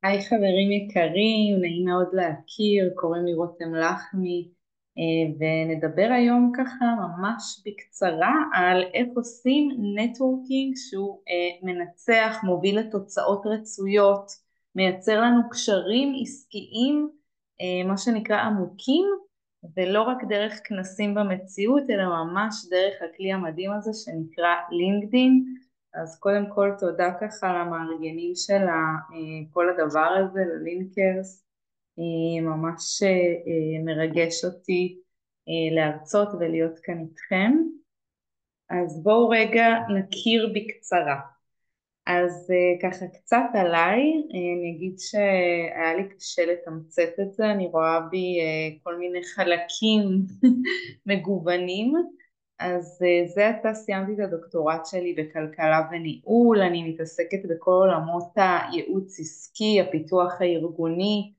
היי חברים יקרים, נעים מאוד להכיר, קוראים לי רותם לחמי, ונדבר היום ככה ממש בקצרה על איך עושים נטוורקינג שהוא מנצח, מוביל לתוצאות רצויות, מייצר לנו קשרים עסקיים, מה שנקרא עמוקים, ולא רק דרך כנסים במציאות, אלא ממש דרך הכלי המדהים הזה שנקרא לינקדין. אז קודם כל תודה ככה למארגנים של כל הדבר הזה, ללינקרס, ממש מרגש אותי להרצות ולהיות כאן איתכם. אז בואו רגע נכיר בקצרה. אז ככה קצת עליי, אני אגיד שהיה לי קשה לתמצת את זה, אני רואה בי כל מיני חלקים מגוונים, אז זה עתה סיימתי את הדוקטורט שלי בכלכלה וניהול, אני מתעסקת בכל עולמות הייעוץ עסקי, הפיתוח הארגוני,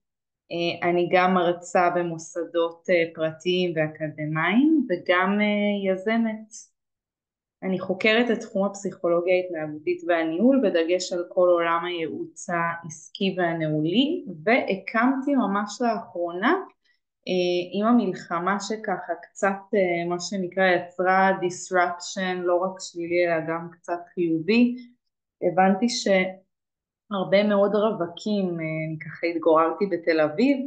אני גם מרצה במוסדות פרטיים ואקדמיים וגם יזמת. אני חוקרת את תחום הפסיכולוגיה ההתנהגותית והניהול בדגש על כל עולם הייעוץ העסקי והניהולי, והקמתי ממש לאחרונה עם המלחמה שככה קצת מה שנקרא יצרה disruption לא רק שלילי אלא גם קצת חיובי. הבנתי שהרבה מאוד רווקים, אני ככה התגוררתי בתל אביב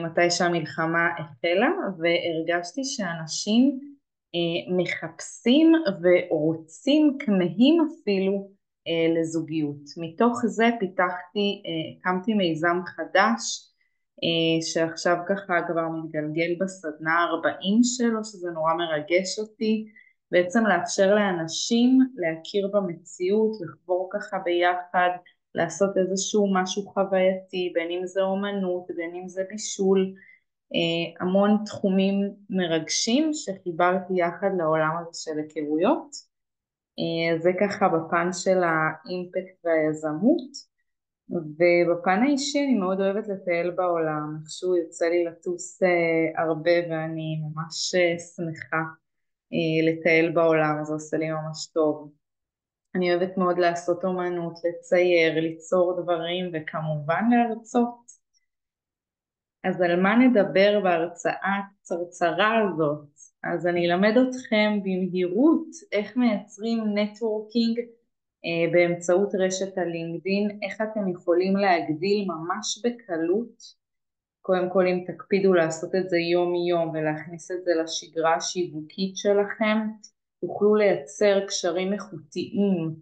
מתי שהמלחמה החלה, והרגשתי שאנשים מחפשים ורוצים, כמהים אפילו לזוגיות. מתוך זה פיתחתי, הקמתי מיזם חדש שעכשיו ככה כבר מתגלגל בסדנה 40 שלו, שזה נורא מרגש אותי, בעצם לאפשר לאנשים להכיר במציאות, לחבור ככה ביחד, לעשות איזשהו משהו חווייתי, בין אם זה אומנות, בין אם זה בישול, המון תחומים מרגשים שחיברתי יחד לעולם הזה של היכרויות. זה ככה בפן של האימפקט והיזמות, ובפן האישי אני מאוד אוהבת לטייל בעולם, איכשהו יוצא לי לטוס הרבה ואני ממש שמחה לטייל בעולם, זה עושה לי ממש טוב. אני אוהבת מאוד לעשות אומנות, לצייר, ליצור דברים וכמובן להרצות. אז על מה נדבר בהרצאה הקצרצרה הזאת? אז אני אלמד אתכם במהירות איך מייצרים נטוורקינג באמצעות רשת הלינקדין, איך אתם יכולים להגדיל ממש בקלות. קודם כל אם תקפידו לעשות את זה יום יום ולהכניס את זה לשגרה השיווקית שלכם, תוכלו לייצר קשרים איכותיים,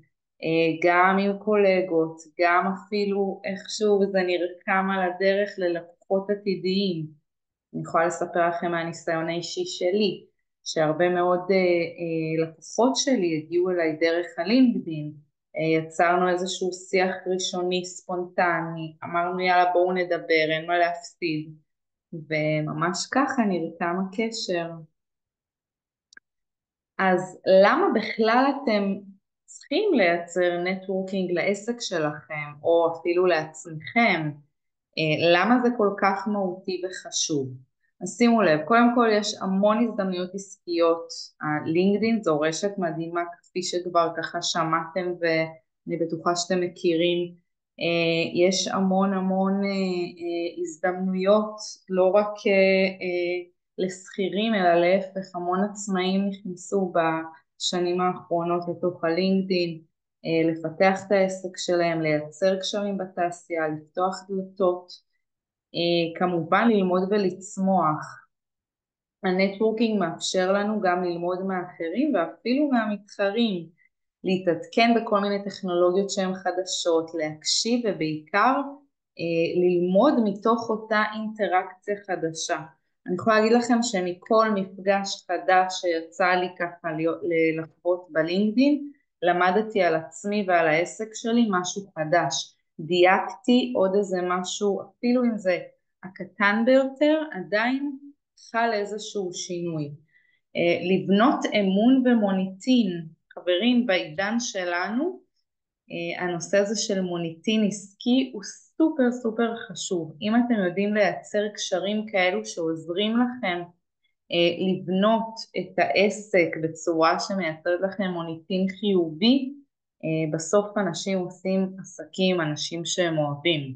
גם עם קולגות, גם אפילו איכשהו זה נרקם על הדרך ללקוחות עתידיים. אני יכולה לספר לכם מהניסיון האישי שלי, שהרבה מאוד לקוחות שלי הגיעו אליי דרך הלינקדין, יצרנו איזשהו שיח ראשוני ספונטני, אמרנו יאללה בואו נדבר, אין מה להפסיד, וממש ככה נרקם הקשר. אז למה בכלל אתם צריכים לייצר נטוורקינג לעסק שלכם, או אפילו לעצמכם? למה זה כל כך מהותי וחשוב? אז שימו לב, קודם כל יש המון הזדמנויות עסקיות, הלינקדין זו רשת מדהימה כפי שכבר ככה שמעתם ואני בטוחה שאתם מכירים, יש המון המון הזדמנויות, לא רק לשכירים אלא להפך, המון עצמאים נכנסו בשנים האחרונות לתוך הלינקדין, לפתח את העסק שלהם, לייצר קשרים בתעשייה, לפתוח דלתות, כמובן ללמוד ולצמוח. הנטוורקינג מאפשר לנו גם ללמוד מאחרים ואפילו מהמתחרים, להתעדכן בכל מיני טכנולוגיות שהן חדשות, להקשיב ובעיקר ללמוד מתוך אותה אינטראקציה חדשה. אני יכולה להגיד לכם שמכל מפגש חדש שיצא לי ככה לחוות בלינקדין, למדתי על עצמי ועל העסק שלי משהו חדש, דייקתי עוד איזה משהו, אפילו אם זה הקטן ביותר, עדיין חל איזשהו שינוי. לבנות אמון ומוניטין, חברים, בעידן שלנו, הנושא הזה של מוניטין עסקי הוא סופר סופר חשוב. אם אתם יודעים לייצר קשרים כאלו שעוזרים לכם לבנות את העסק בצורה שמייצרת לכם מוניטין חיובי, בסוף אנשים עושים עסקים, אנשים שהם אוהבים.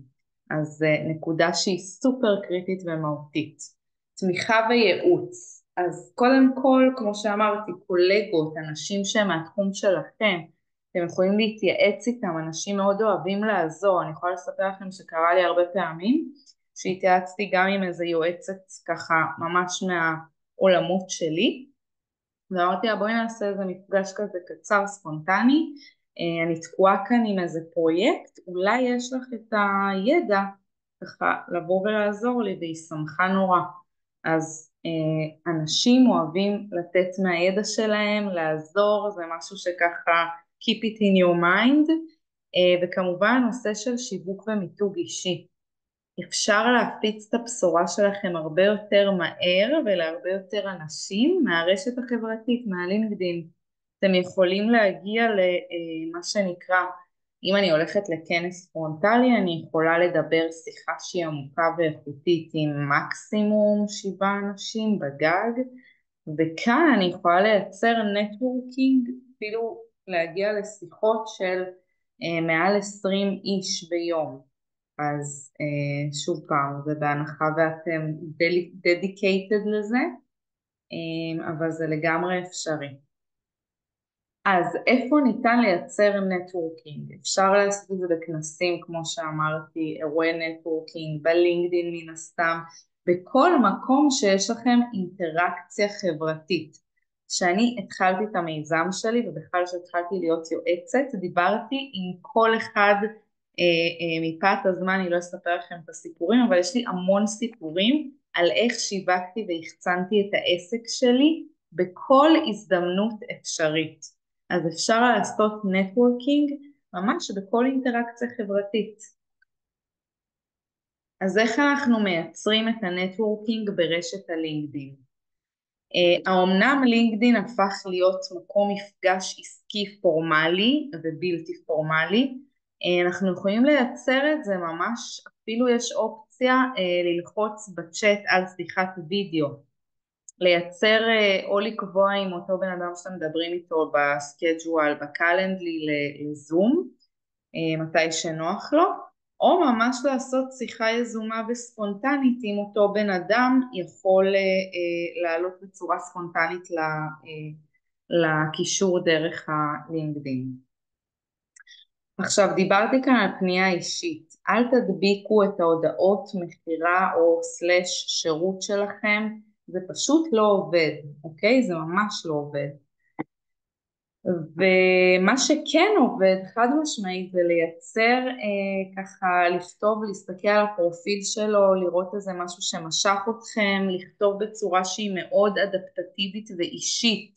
אז נקודה שהיא סופר קריטית ומהותית. תמיכה וייעוץ. אז קודם כל, כמו שאמרתי, קולגות, אנשים שהם מהתחום שלכם, אתם יכולים להתייעץ איתם, אנשים מאוד אוהבים לעזור. אני יכולה לספר לכם שקרה לי הרבה פעמים, שהתייעצתי גם עם איזה יועצת ככה ממש מהעולמות שלי, ואמרתי לה בואי נעשה איזה מפגש כזה קצר ספונטני, אני תקועה כאן עם איזה פרויקט, אולי יש לך את הידע ככה לבוא ולעזור לי, והיא שמחה נורא. אז אנשים אוהבים לתת מהידע שלהם, לעזור, זה משהו שככה keep it in your mind, וכמובן נושא של שיווק ומיתוג אישי. אפשר להפיץ את הבשורה שלכם הרבה יותר מהר ולהרבה יותר אנשים מהרשת החברתית, מהלינקדין. אתם יכולים להגיע למה שנקרא, אם אני הולכת לכנס פרונטלי, אני יכולה לדבר שיחה שהיא עמוקה ואיכותית עם מקסימום 7 אנשים בגג, וכאן אני יכולה לייצר נטוורקינג, אפילו להגיע לשיחות של מעל 20 איש ביום. אז שוב פעם, זה בהנחה ואתם dedicated לזה, אבל זה לגמרי אפשרי. אז איפה ניתן לייצר נטוורקינג? אפשר לעשות את זה בכנסים, כמו שאמרתי, אירועי נטוורקינג, בלינקדין מן הסתם, בכל מקום שיש לכם אינטראקציה חברתית. כשאני התחלתי את המיזם שלי, ובכלל שהתחלתי להיות יועצת, דיברתי עם כל אחד, מפאת הזמן אני לא אספר לכם את הסיפורים, אבל יש לי המון סיפורים על איך שיווקתי והחצנתי את העסק שלי בכל הזדמנות אפשרית. אז אפשר לעשות נטוורקינג ממש בכל אינטראקציה חברתית. אז איך אנחנו מייצרים את הנטוורקינג ברשת הלינקדין? האמנם לינקדין הפך להיות מקום מפגש עסקי פורמלי ובלתי פורמלי, אנחנו יכולים לייצר את זה ממש, אפילו יש אופציה ללחוץ בצ'אט על שיחת וידאו, לייצר או לקבוע עם אותו בן אדם שאתם מדברים איתו בסקייג'ואל, בקלנדלי לזום, מתי שנוח לו, או ממש לעשות שיחה יזומה וספונטנית עם אותו בן אדם, יכול לעלות בצורה ספונטנית לקישור דרך הלינקדין. עכשיו דיברתי כאן על פנייה אישית, אל תדביקו את ההודעות מחירה או סלש שירות שלכם, זה פשוט לא עובד, אוקיי? זה ממש לא עובד. ומה שכן עובד חד משמעית זה לייצר ככה, לכתוב, להסתכל על הפרופיל שלו, לראות איזה משהו שמשך אתכם, לכתוב בצורה שהיא מאוד אדפטטיבית ואישית,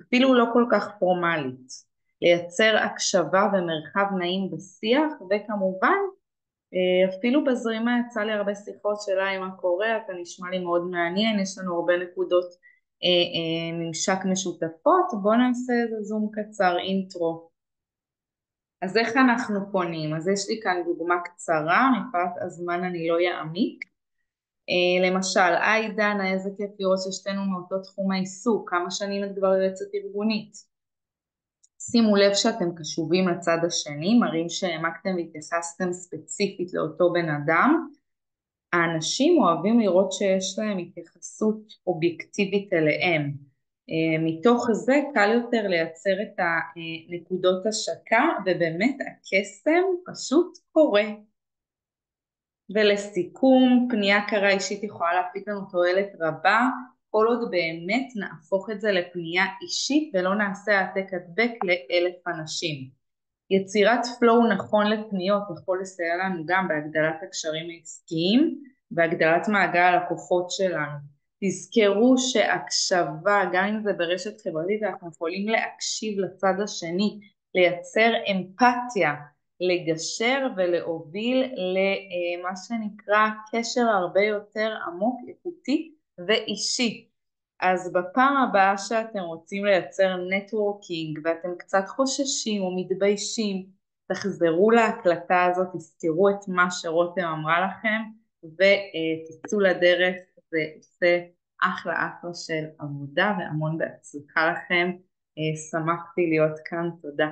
אפילו לא כל כך פורמלית, לייצר הקשבה ומרחב נעים בשיח, וכמובן אפילו בזרימה יצא לי הרבה שיחות שלה מה קורה, אתה נשמע לי מאוד מעניין, יש לנו הרבה נקודות ממשק משותפות, בואו נעשה איזה זום קצר, אינטרו. אז איך אנחנו פונים? אז יש לי כאן דוגמה קצרה, מפאת הזמן אני לא אעמיק. למשל, היי דנה, איזה כיף לראות ששתינו מאותו תחום העיסוק, כמה שנים את כבר יועצת ארגונית. שימו לב שאתם קשובים לצד השני, מראים שהעמקתם והתייחסתם ספציפית לאותו בן אדם. האנשים אוהבים לראות שיש להם התייחסות אובייקטיבית אליהם. מתוך זה קל יותר לייצר את הנקודות השקה, ובאמת הקסם פשוט קורה. ולסיכום, פנייה קרה אישית יכולה להפיק לנו תועלת רבה, כל עוד באמת נהפוך את זה לפנייה אישית ולא נעשה העתק הדבק ל1,000 אנשים. יצירת פלואו נכון לפניות יכול לסייע לנו גם בהגדלת הקשרים העסקיים והגדלת מעגל הלקוחות שלנו. תזכרו שהקשבה, גם אם זה ברשת חברתית, אנחנו יכולים להקשיב לצד השני, לייצר אמפתיה, לגשר ולהוביל למה שנקרא קשר הרבה יותר עמוק, איכותי ואישי. אז בפעם הבאה שאתם רוצים לייצר נטוורקינג ואתם קצת חוששים או מתביישים, תחזרו להקלטה הזאת, תזכרו את מה שרותם אמרה לכם ותצאו לדרך, זה עושה אחלה של עבודה והמון בהצלחה לכם. שמחתי להיות כאן, תודה.